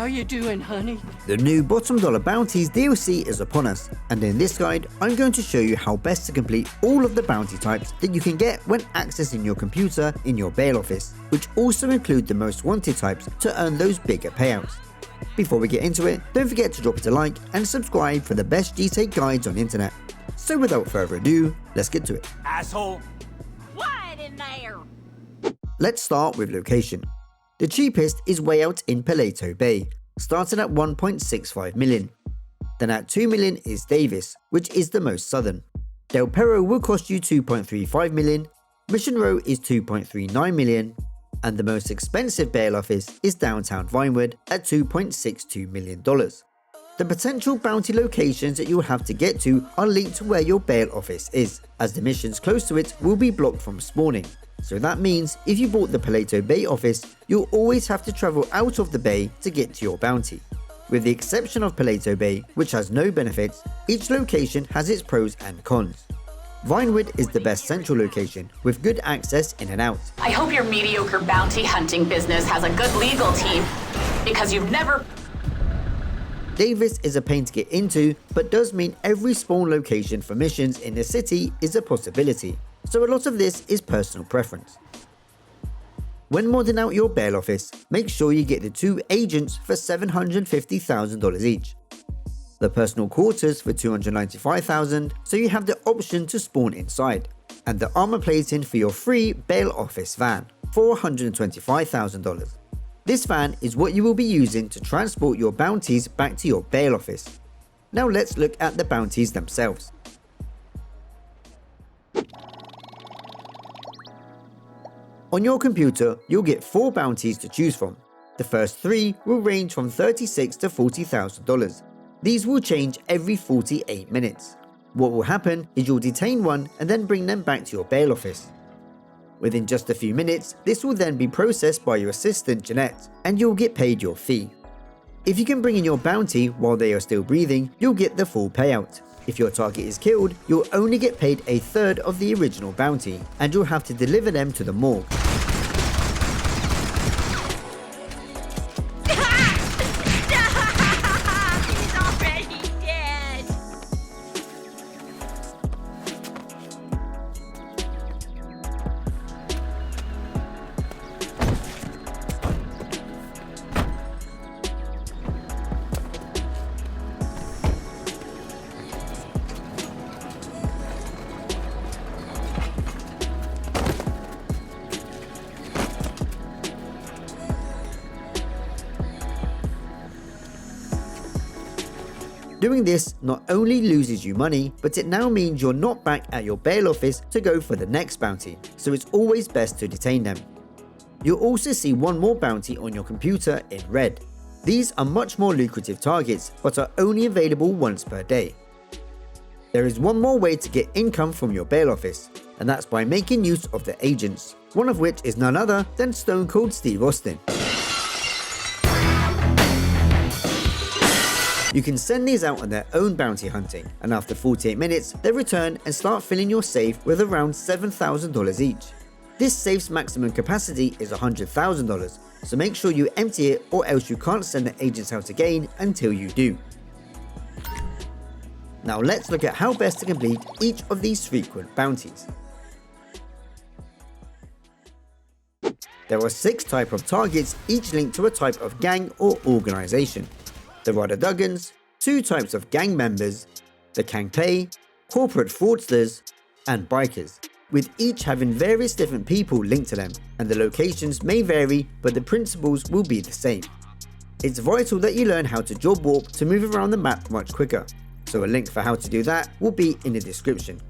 How you doing, honey? The new Bottom Dollar Bounties DLC is upon us, and in this guide I'm going to show you how best to complete all of the bounty types that you can get when accessing your computer in your bail office, which also include the most wanted types to earn those bigger payouts. Before we get into it, don't forget to drop it a like and subscribe for the best GTA guides on internet. So without further ado, let's get to it. Asshole! What in there? Let's start with location. The cheapest is way out in Paleto Bay, starting at 1.65 million. Then at 2 million is Davis, which is the most southern. Del Perro will cost you 2.35 million, Mission Row is 2.39 million, and the most expensive bail office is downtown Vinewood at $2.62 million. The potential bounty locations that you will have to get to are linked to where your bail office is, as the missions close to it will be blocked from spawning. So that means if you bought the Paleto Bay office, you'll always have to travel out of the bay to get to your bounty. With the exception of Paleto Bay, which has no benefits, each location has its pros and cons. Vinewood is the best central location, with good access in and out. I hope your mediocre bounty hunting business has a good legal team, because you've never... Davis is a pain to get into, but does mean every spawn location for missions in the city is a possibility, so a lot of this is personal preference. When modding out your bail office, make sure you get the 2 agents for $750,000 each. The personal quarters for $295,000, so you have the option to spawn inside, and the armor plating for your free bail office van for $125,000. This van is what you will be using to transport your bounties back to your bail office. Now let's look at the bounties themselves. On your computer, you'll get 4 bounties to choose from. The first 3 will range from $36,000 to $40,000. These will change every 48 minutes. What will happen is you'll detain one and then bring them back to your bail office. Within just a few minutes, this will then be processed by your assistant Jeanette, and you'll get paid your fee. If you can bring in your bounty while they are still breathing, you'll get the full payout. If your target is killed, you'll only get paid 1/3 of the original bounty, and you'll have to deliver them to the morgue. He's already dead. Doing this not only loses you money, but it now means you're not back at your bail office to go for the next bounty, so it's always best to detain them. You'll also see one more bounty on your computer in red. These are much more lucrative targets, but are only available once per day. There is one more way to get income from your bail office, and that's by making use of the agents, one of which is none other than Stone Cold Steve Austin. You can send these out on their own bounty hunting, and after 48 minutes, they return and start filling your safe with around $7,000 each. This safe's maximum capacity is $100,000, so make sure you empty it or else you can't send the agents out again until you do. Now let's look at how best to complete each of these frequent bounties. There are 6 types of targets, each linked to a type of gang or organization. There are the Duggans, 2 types of gang members, the Kkangpae, corporate fraudsters, and bikers, with each having various different people linked to them, and the locations may vary, but the principles will be the same. It's vital that you learn how to job warp to move around the map much quicker, so a link for how to do that will be in the description.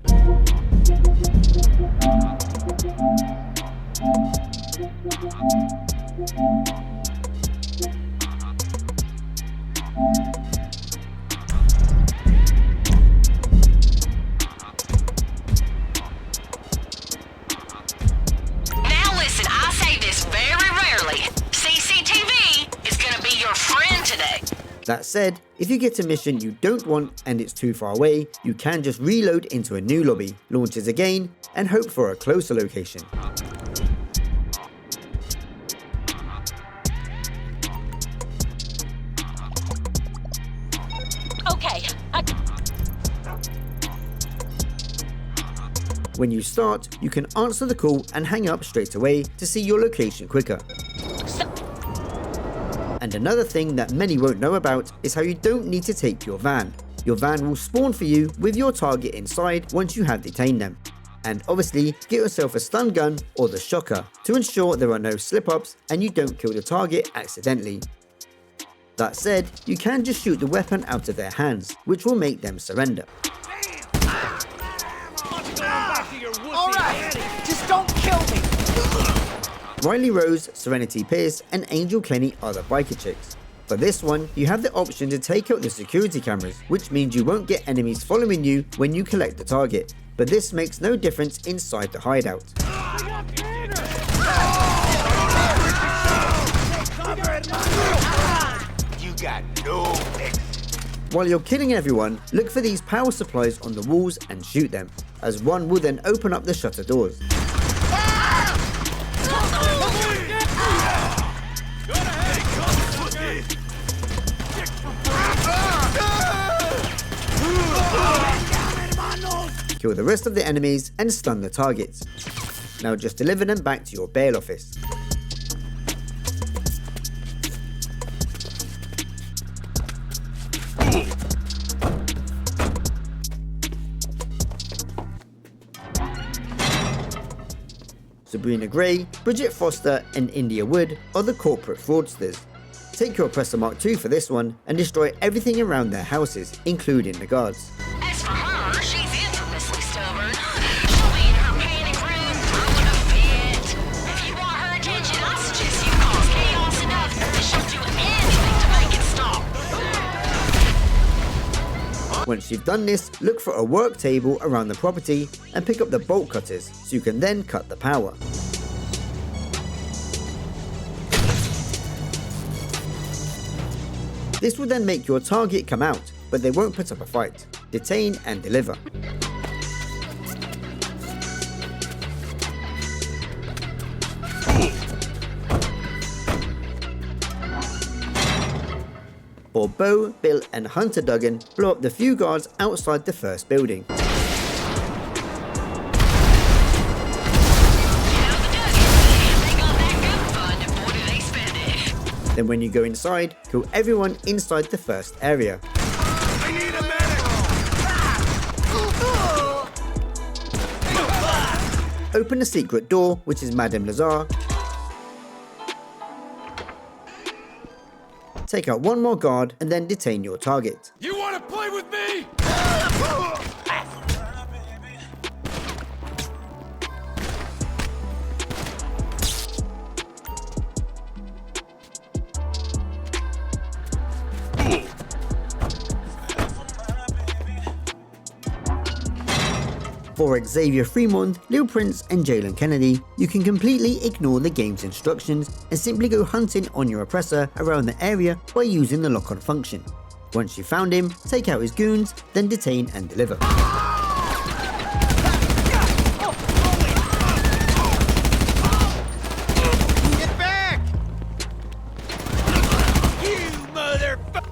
Now listen, I say this very rarely. CCTV is gonna be your friend today. That said, if you get a mission you don't want and it's too far away, you can just reload into a new lobby, launch it again, and hope for a closer location. When you start, you can answer the call and hang up straight away to see your location quicker. And another thing that many won't know about is how you don't need to take your van. Your van will spawn for you with your target inside once you have detained them. And obviously, get yourself a stun gun or the shocker to ensure there are no slip-ups and you don't kill the target accidentally. That said, you can just shoot the weapon out of their hands, which will make them surrender. Alright, just don't kill me! Riley Rose, Serenity Pierce and Angel Kenny are the Bicker Chicks. For this one, you have the option to take out the security cameras, which means you won't get enemies following you when you collect the target, but this makes no difference inside the hideout. You got no fix. While you're killing everyone, look for these power supplies on the walls and shoot them, as one will then open up the shutter doors. Kill the rest of the enemies and stun the targets. Now just deliver them back to your bail office. Sabrina Gray, Bridget Foster and India Wood are the corporate fraudsters. Take your Oppressor Mark II for this one and destroy everything around their houses, including the guards. As for her, she's infamously stubborn. She'll be in her panic room, throwing a fit. If you want her attention, I suggest you cause chaos enough that she'll do anything to make it stop. Once you've done this, look for a work table around the property and pick up the bolt cutters so you can then cut the power. This will then make your target come out, but they won't put up a fight. Detain and deliver. For Bo, Bill and Hunter Duggan, blow up the few guards outside the first building. Then when you go inside, kill everyone inside the first area. I need a medic! Open the secret door, which is Madame Lazar. Take out one more guard and then detain your target. You wanna play with me? For Xavier Fremont, Lil Prince and Jalen Kennedy, you can completely ignore the game's instructions and simply go hunting on your oppressor around the area by using the lock-on function. Once you've found him, take out his goons, then detain and deliver. Get back! You motherfucker!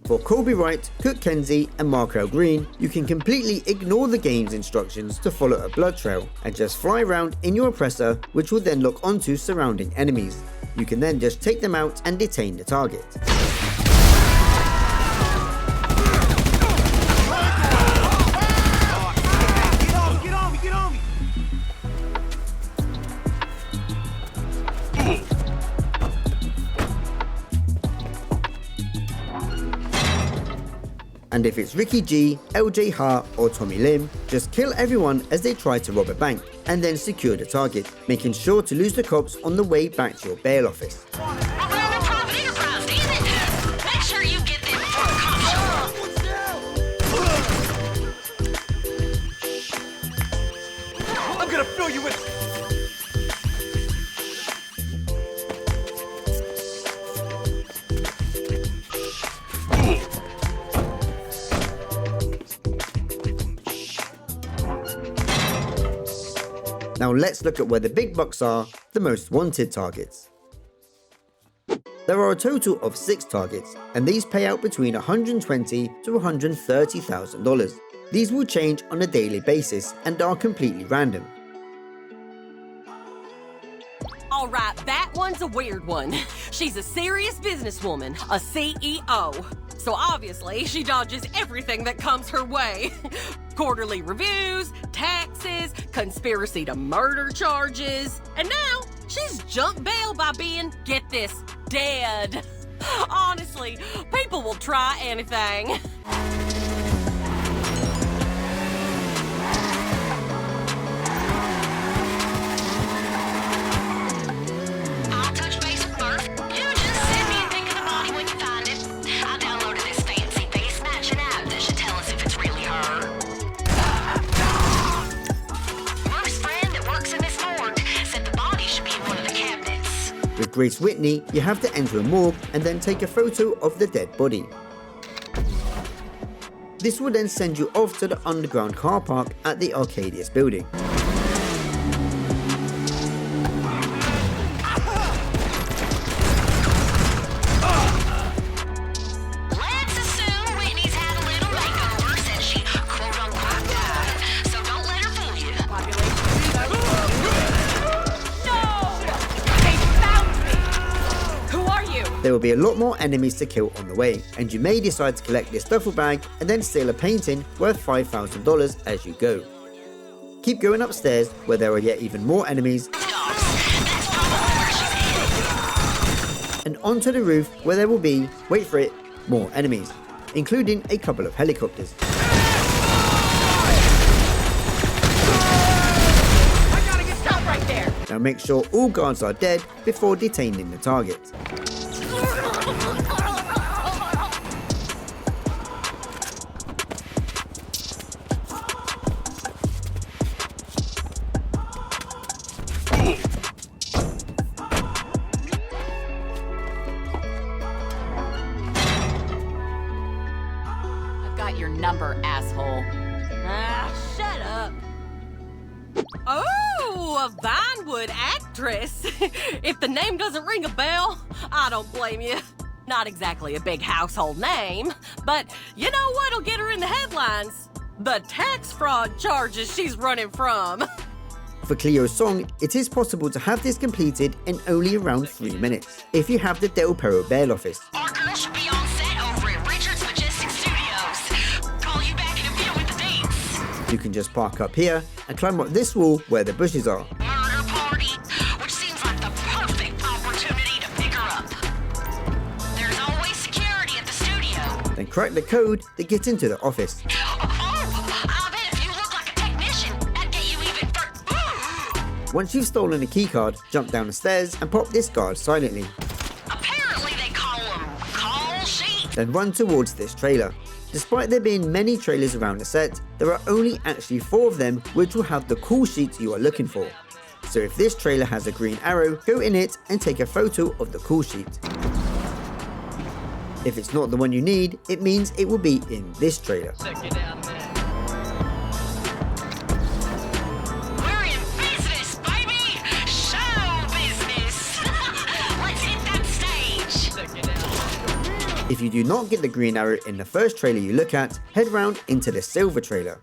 For Colby Wright, Cook Kenzie and Markel Green, you can completely ignore the game's instructions to follow a blood trail and just fly around in your oppressor, which will then lock onto surrounding enemies. You can then just take them out and detain the target. Get on me! And if it's Ricky G, LJ Hart or Tommy Lim, just kill everyone as they try to rob a bank and then secure the target, making sure to lose the cops on the way back to your bail office. I'm running a private enterprise, damn it! Make sure you get them before the cops show up. I'm gonna fill you with... Now let's look at where the big bucks are, the most wanted targets. There are a total of 6 targets, and these pay out between $120,000 to $130,000. These will change on a daily basis and are completely random. Alright, that one's a weird one. She's a serious businesswoman, a CEO. So obviously, she dodges everything that comes her way. Quarterly reviews, taxes, conspiracy to murder charges. And now, she's jumped bail by being, get this, dead. Honestly, people will try anything. I'll touch base with Murph. You just send me a pic of the body when you find it. I downloaded this fancy face matching app that should tell us if it's really her. Murph's friend that works in this morgue said the body should be in one of the cabinets. With Grace Whitney, you have to enter a morgue and then take a photo of the dead body. This will then send you off to the underground car park at the Arcadius building. Let's assume Whitney's had a little makeover since she quote-unquote died. So don't let her fool you. They found me! Who are you? There will be a lot more enemies to kill on the way, and you may decide to collect this duffel bag and then steal a painting worth $5,000 as you go. Keep going upstairs where there are yet even more enemies, That's probably where she's headed. and onto the roof where there will be, wait for it, more enemies, including a couple of helicopters. I gotta get stopped right there! Now make sure all guards are dead before detaining the target. I've got your number, asshole. Ah, shut up. Oh, a Vinewood actress. If the name doesn't ring a bell, I don't blame you. Not exactly a big household name, but you know what'll get her in the headlines? The tax fraud charges she's running from. For Cleo Song, it is possible to have this completed in only around 3 minutes, if you have the Del Perro bail office. Our girl should be on set over at Richard's Majestic Studios. Call you back in a bit with the dates. You can just park up here and climb up this wall where the bushes are. Murder party, which seems like the perfect opportunity to pick her up. There's always security at the studio. Then crack the code to get into the office. Oh, I bet if you look like a technician, that'd get you even further. Once you've stolen a keycard, jump down the stairs and pop this guard silently. Apparently they call them call sheets. Then run towards this trailer. Despite there being many trailers around the set, there are only actually 4 of them which will have the call sheet you are looking for. So if this trailer has a green arrow, go in it and take a photo of the call sheet. If it's not the one you need, it means it will be in this trailer. We're in business, baby! Show business! Let's hit that stage! If you do not get the green arrow in the first trailer you look at, head round into the silver trailer.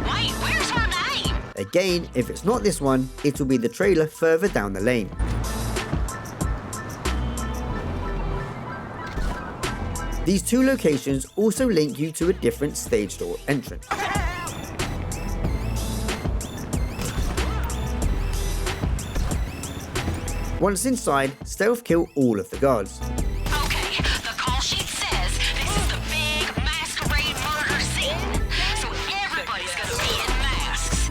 Wait, where's her name? Again, if it's not this one, it will be the trailer further down the lane. These 2 locations also link you to a different stage door entrance. Once inside, stealth kill all of the guards. Okay, the call sheet says this is the big masquerade murder scene. So everybody's gonna be in masks.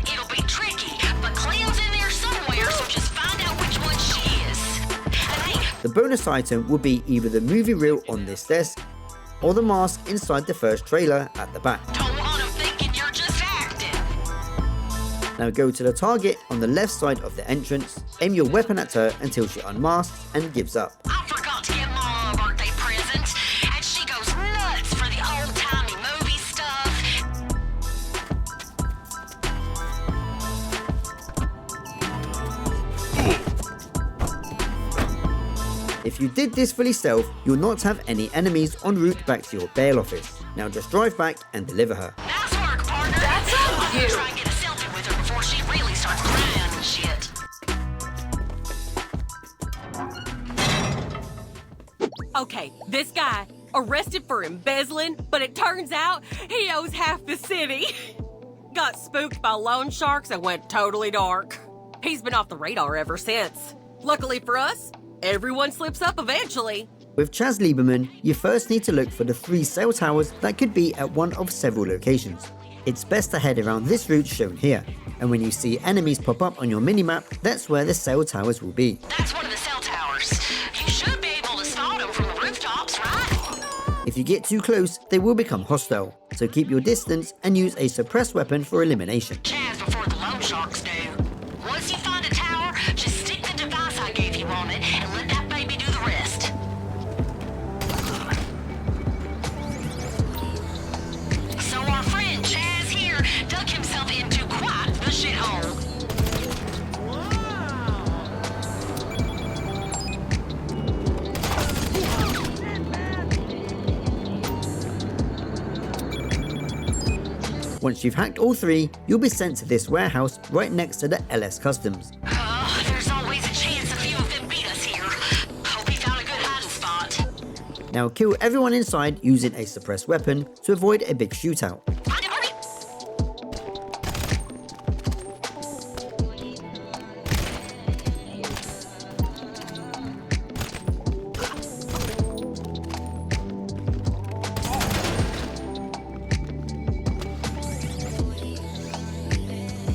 It'll be tricky, but Cleo's in there somewhere, so just find out which one she is. And hey, The bonus item will be either the movie reel on this desk, or the mask inside the first trailer at the back. don't want 'em thinking you're just acting. Now go to the target on the left side of the entrance, aim your weapon at her until she unmasks and gives up. I forgot to get Mom a birthday present, and she goes nuts for the old-timey If you did this fully stealth, you'll not have any enemies en route back to your bail office. Now just drive back and deliver her. Nice work, partner. That's I'm on gonna you. try and get a selfie with her before she really starts crying and shit. Okay, this guy, arrested for embezzling, but it turns out he owes half the city. Got spooked by loan sharks and went totally dark. He's been off the radar ever since. Luckily for us, everyone slips up eventually. With Chaz Lieberman, you first need to look for the 3 cell towers that could be at one of several locations. It's best to head around this route shown here, and when you see enemies pop up on your minimap, that's where the cell towers will be. That's one of the cell towers. You should be able to spot them from the rooftops, right? If you get too close, they will become hostile, so keep your distance and use a suppressed weapon for elimination. Chaz before the loan sharks do. Once you find a tower, just stick the device I gave you on it and let that baby do the rest. So our friend Chaz here dug himself into quite the shithole. Once you've hacked all 3, you'll be sent to this warehouse right next to the LS Customs. There's always a chance a few of them beat us here. Hope he found a good hiding spot. Now kill everyone inside using a suppressed weapon to avoid a big shootout.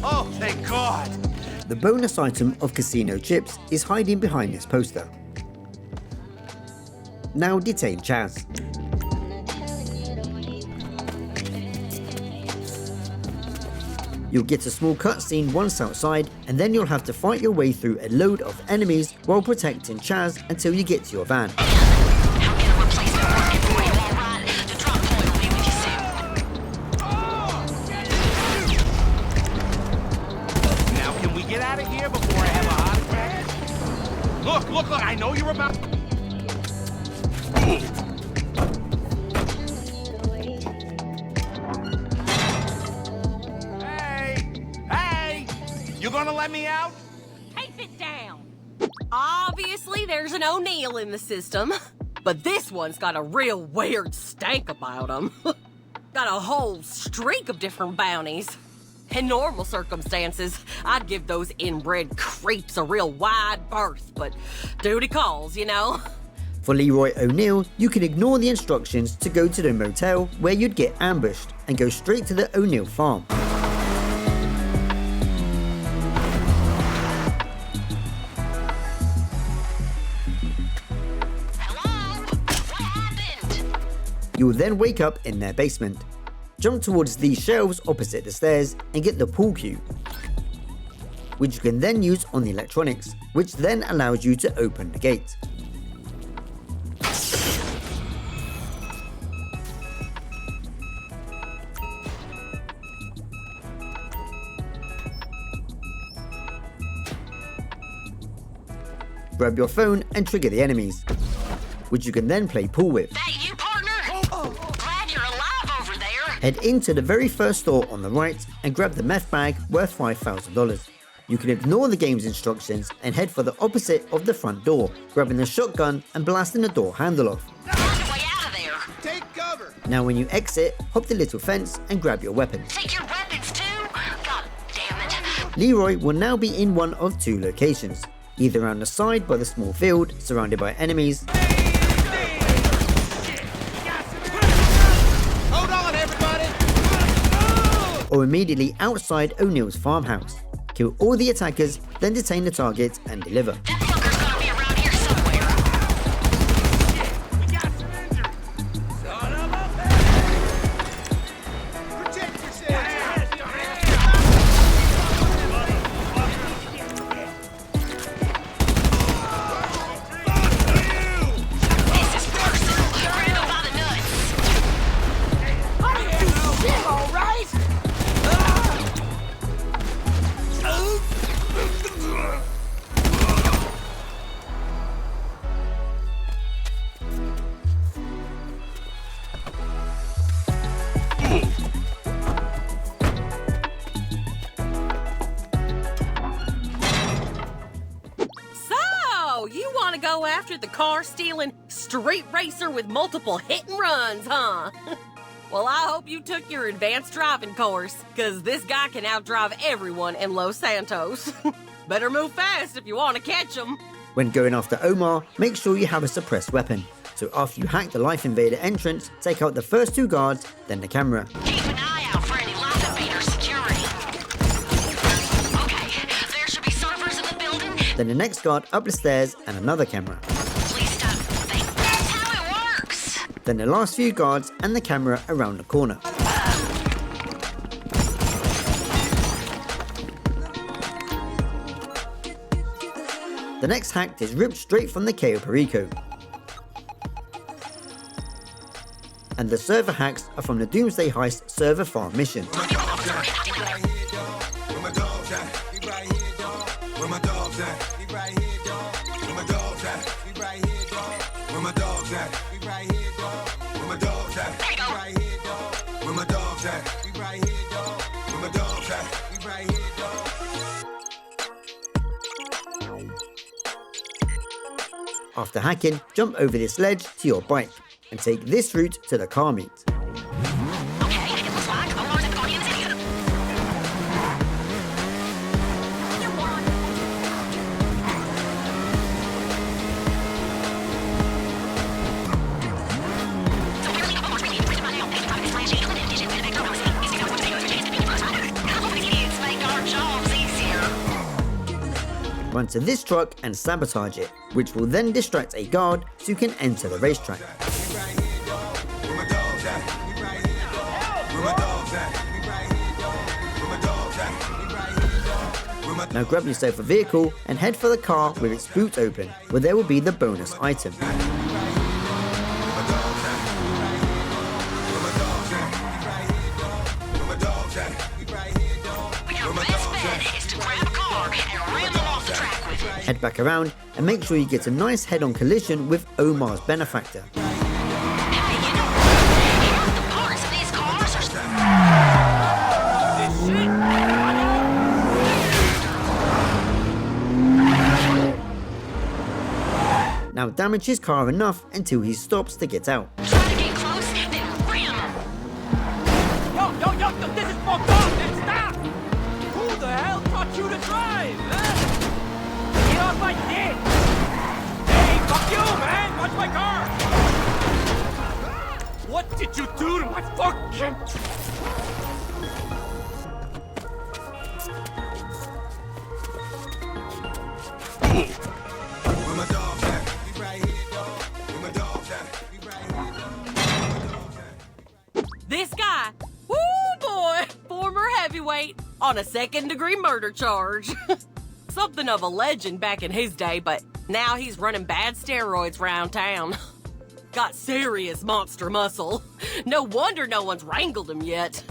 Oh, thank God. The bonus item of casino chips is hiding behind this poster. Now detain Chaz. You'll get a small cutscene once outside, and then you'll have to fight your way through a load of enemies while protecting Chaz until you get to your van. I'll get a replacement working for you, all right? The drop point will be with you soon. Now, can we get out of here before I have a heart attack? Look, I know you're about... Hey! You gonna let me out? Tape it down. Obviously, there's an O'Neil in the system, but this one's got a real weird stank about him. Got a whole streak of different bounties. In normal circumstances, I'd give those inbred creeps a real wide berth, but duty calls, you know? For Leroy O'Neil, you can ignore the instructions to go to the motel where you'd get ambushed and go straight to the O'Neil farm. Hello? What happened? You will then wake up in their basement. Jump towards these shelves opposite the stairs and get the pool cue, which you can then use on the electronics, which then allows you to open the gate. Grab your phone and trigger the enemies, which you can then play pool with. That you, partner? Glad you're alive over there. Head into the very first store on the right and grab the meth bag worth $5,000. You can ignore the game's instructions and head for the opposite of the front door, grabbing the shotgun and blasting the door handle off. Find a way out of there. Take cover. Now when you exit, hop the little fence and grab your weapons. Take your weapons too? God damn it. Leroy will now be in one of 2 locations, either around the side by the small field surrounded by enemies, Hold on, everybody. or immediately outside O'Neil's farmhouse. Kill all the attackers, then detain the target and deliver. That fucker's gonna be around here somewhere. We got some injuries. Son of a bitch. Protect yourself. This is personal. Grab him by the nuts. All right. go after the car-stealing street racer with multiple hit and runs, huh? Well, I hope you took your advanced driving course, because this guy can outdrive everyone in Los Santos. Better move fast if you want to catch him. When going after Omar, make sure you have a suppressed weapon. So after you hack the Life Invader entrance, take out the first 2 guards, then the camera. Keep an eye out for any Life Invader security. Okay, there should be servers in the building. Then the next guard up the stairs and another camera. Please stop. That's how it works. Then the last few guards and the camera around the corner. The next hack is ripped straight from the Kkangpae. And the server hacks are from the Doomsday Heist server farm mission. After hacking, jump over this ledge to your bike and take this route to the car meet. Okay, it looks like Omar's at the Guardian's area. So apparently Omar's really prison right now. He's driving his flash alien edition with a vector rose. He's got what to do to chase the big first rider. How these idiots make our jobs easier. Run to this truck and sabotage it, which will then distract a guard so you can enter the racetrack. Now grab yourself a vehicle and head for the car with its boot open, where there will be the bonus item. Your best bet is to grab a car and ram them off the track with it. Head back around and make sure you get a nice head-on collision with Omar's benefactor. Hey, you know, half the parts of these cars are... Now damage his car enough until he stops to get out. Try to get close, then ram them. Yo, this is fucked up! Then stop! Who the hell taught you to drive, huh? Get off my dick! Hey, fuck you, man! Watch my car! What did you do to my fucking... This guy, woo boy, former heavyweight on a 2nd-degree murder charge. Something of a legend back in his day, but now he's running bad steroids around town. Got serious monster muscle. No wonder no one's wrangled him yet.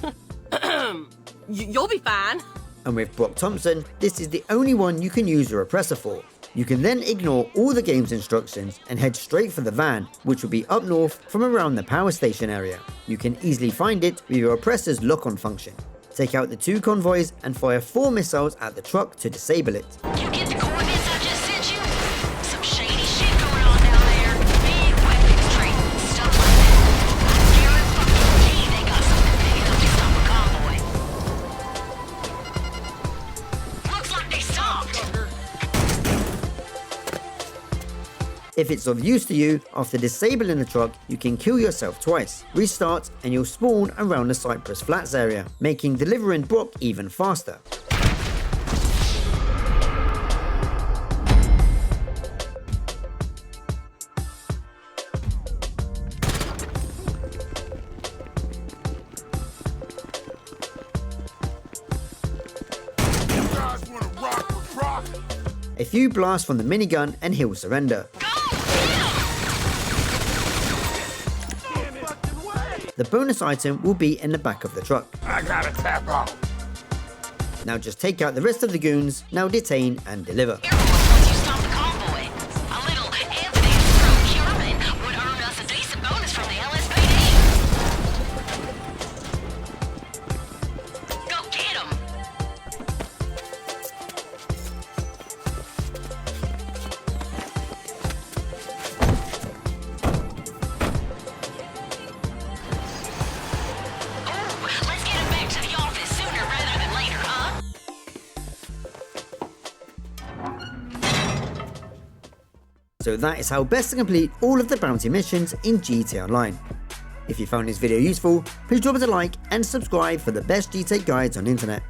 You'll be fine. And with Brock Thompson, this is the only one you can use your oppressor for. You can then ignore all the game's instructions and head straight for the van, which will be up north from around the power station area. You can easily find it with your oppressor's lock-on function. Take out the 2 convoys and fire 4 missiles at the truck to disable it. You get the coordinates I just sent you? Some shady shit going on down there. Big weapons trading, stuff like that. I guarantee they got something big enough to stop a convoy. Looks like they stopped. If it's of use to you, after disabling the truck, you can kill yourself twice, restart, and you'll spawn around the Cypress Flats area, making delivering Brock even faster. A few blasts from the minigun and he'll surrender. The bonus item will be in the back of the truck. I gotta tap out. Now just take out the rest of the goons, now detain and deliver. Once you stop the convoy, a little evidence procurement would earn us a decent bonus from the LSPD. Go get 'em. So that is how best to complete all of the bounty missions in GTA Online. If you found this video useful, please drop us a like and subscribe for the best GTA guides on the internet.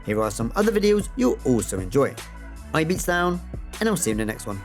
Here are some other videos you'll also enjoy. I'm BeatsDown, and I'll see you in the next one.